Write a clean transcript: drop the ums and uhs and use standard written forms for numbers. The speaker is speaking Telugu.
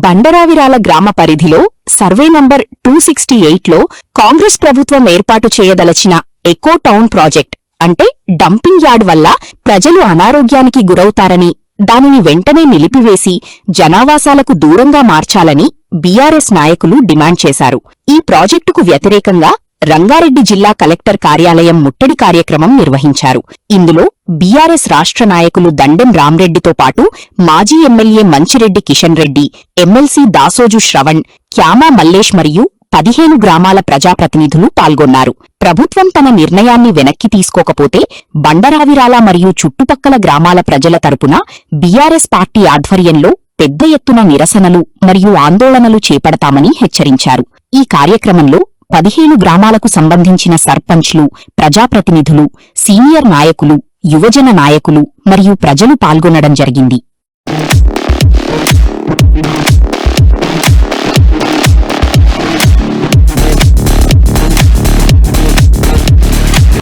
బండరావిరాల గ్రామ పరిధిలో సర్వే నంబర్ 268లో కాంగ్రెస్ ప్రభుత్వం ఏర్పాటు చేయదలచిన ఎకో టౌన్ ప్రాజెక్ట్ అంటే డంపింగ్ యార్డ్ వల్ల ప్రజలు అనారోగ్యానికి గురవుతారని, దానిని వెంటనే నిలిపివేసి జనావాసాలకు దూరంగా మార్చాలని బీఆర్ఎస్ నాయకులు డిమాండ్ చేశారు. ఈ ప్రాజెక్టుకు వ్యతిరేకంగా రంగారెడ్డి జిల్లా కలెక్టర్ కార్యాలయం ముట్టడి కార్యక్రమం నిర్వహించారు. ఇందులో బీఆర్ఎస్ రాష్ట్ర నాయకులు దండెం రామ్రెడ్డితో పాటు మాజీ ఎమ్మెల్యే మంచిరెడ్డి కిషన్ రెడ్డి, ఎమ్మెల్సీ దాసోజు శ్రవణ్, క్యామా మల్లేష్ మరియు 15 గ్రామాల ప్రజాప్రతినిధులు పాల్గొన్నారు. ప్రభుత్వం తన నిర్ణయాన్ని వెనక్కి తీసుకోకపోతే బండరావిరాల మరియు చుట్టుపక్కల గ్రామాల ప్రజల తరపున బీఆర్ఎస్ పార్టీ ఆధ్వర్యంలో పెద్ద ఎత్తున నిరసనలు మరియు ఆందోళనలు చేపడతామని హెచ్చరించారు. ఈ కార్యక్రమంలో 15 గ్రామాలకు సంబంధించిన సర్పంచ్లు, ప్రజాప్రతినిధులు, సీనియర్ నాయకులు, యువజన నాయకులు మరియు ప్రజలు పాల్గొనడం జరిగింది.